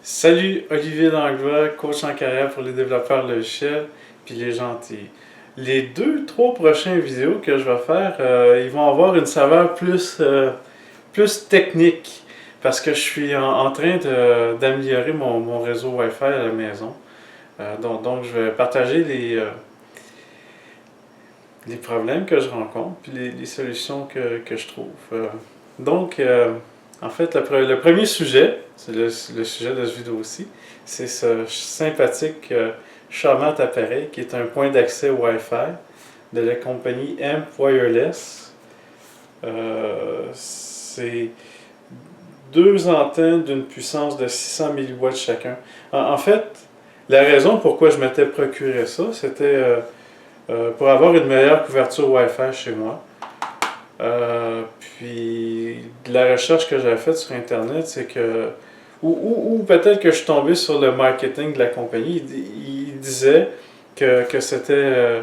Salut, Olivier Langlois, coach en carrière pour les développeurs logiciels puis les gentils. Les 2-3 prochaines vidéos que je vais faire, ils vont avoir une saveur plus technique parce que je suis en train d'améliorer mon réseau Wi-Fi à la maison. Donc, je vais partager les problèmes que je rencontre puis les solutions que je trouve. En fait, le premier sujet, c'est le sujet de cette vidéo aussi, c'est ce sympathique, charmant appareil qui est un point d'accès Wi-Fi de la compagnie Amp Wireless. C'est deux antennes d'une puissance de 600 mW chacun. En fait, la raison pourquoi je m'étais procuré ça, c'était pour avoir une meilleure couverture Wi-Fi chez moi. Puis de la recherche que j'avais faite sur Internet, c'est que, ou peut-être que je suis tombé sur le marketing de la compagnie, il disait que c'était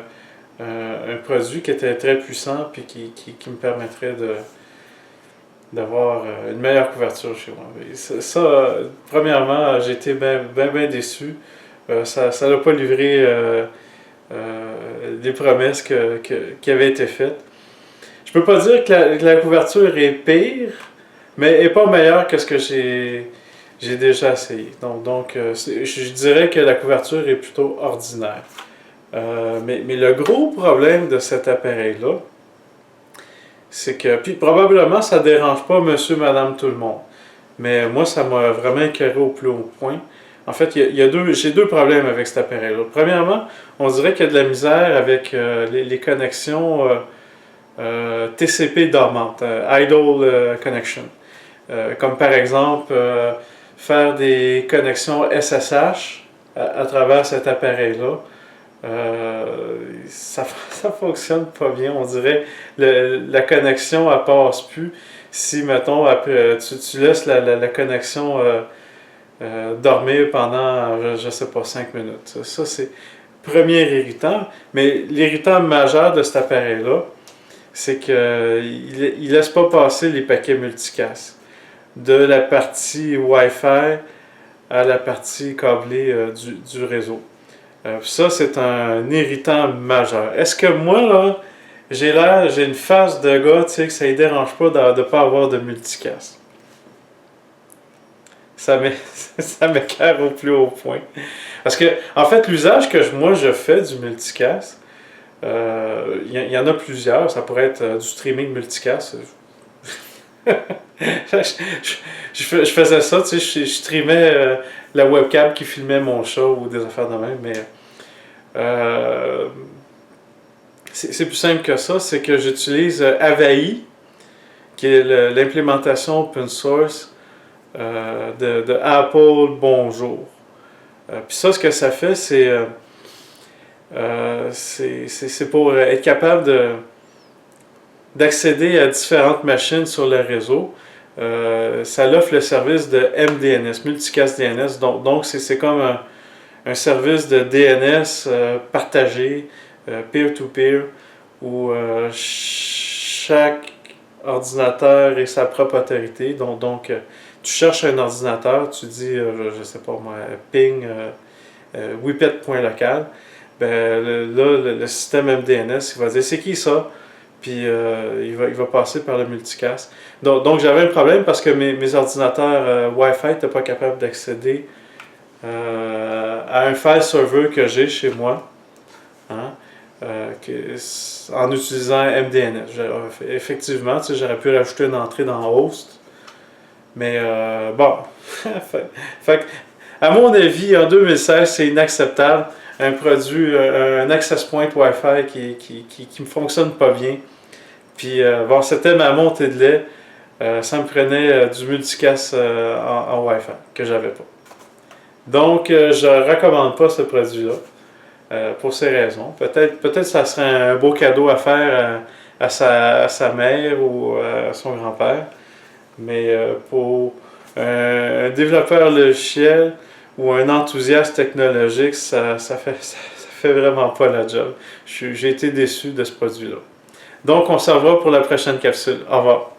un produit qui était très puissant puis qui me permettrait d'avoir une meilleure couverture chez moi. Premièrement, j'ai été bien déçu. Ça n'a pas livré les promesses qui avaient été faites. Je peux pas dire que la couverture est pire, mais elle n'est pas meilleure que ce que j'ai déjà essayé. Donc je dirais que la couverture est plutôt ordinaire. Mais le gros problème de cet appareil-là, c'est que, puis probablement ça ne dérange pas monsieur, madame, tout le monde, mais moi ça m'a vraiment écœuré au plus haut point. En fait, j'ai deux problèmes avec cet appareil-là. Premièrement, on dirait qu'il y a de la misère avec les connexions TCP dormantes, Idle Connection. Comme par exemple, faire des connexions SSH à travers cet appareil-là. Ça fonctionne pas bien. On dirait la connexion elle passe plus. Si, mettons, après, tu laisses la connexion dormir pendant, je sais pas, 5 minutes. Ça c'est premier irritant. Mais l'irritant majeur de cet appareil-là, c'est qu'il ne laisse pas passer les paquets multicast. De la partie Wi-Fi à la partie câblée du réseau. Ça, c'est un irritant majeur. Est-ce que moi, là, j'ai une face de gars, tu sais, que ça ne dérange pas de ne pas avoir de multicast? Ça m'écoeure au plus haut point. Parce que, en fait, l'usage que moi je fais du multicast, il y en a plusieurs. Ça pourrait être du streaming multicast. je faisais ça, tu sais, je streamais la webcam qui filmait mon chat ou des affaires de même, mais c'est plus simple que ça. C'est que j'utilise Avaí, qui est l'implémentation open source de Apple Bonjour. Puis ça, ce que ça fait, c'est pour être capable d'accéder à différentes machines sur le réseau. Ça offre le service de MDNS, Multicast DNS. Donc c'est comme un service de DNS partagé, peer-to-peer, où chaque ordinateur ait sa propre autorité. Donc tu cherches un ordinateur, tu dis, je sais pas moi, ping whippet.local. Ben, là, le système MDNS, il va dire c'est qui ça? Puis il va passer par le multicast. Donc j'avais un problème parce que mes ordinateurs Wi-Fi n'étaient pas capables d'accéder à un file server que j'ai chez moi, hein, en utilisant MDNS. Effectivement, j'aurais pu rajouter une entrée dans Host, mais bon. fait, à mon avis, en 2016, c'est inacceptable. Un produit, un access point Wi-Fi qui me fonctionne pas bien. Puis, bon, c'était ma montée de lait. Ça me prenait du multicast en Wi-Fi, que j'avais pas. Donc, je recommande pas ce produit-là, pour ces raisons. Peut-être ça serait un beau cadeau à faire à sa mère ou à son grand-père. Mais pour un développeur logiciel ou un enthousiaste technologique, ça fait vraiment pas la job. J'ai été déçu de ce produit-là. Donc, on se revoit pour la prochaine capsule. Au revoir.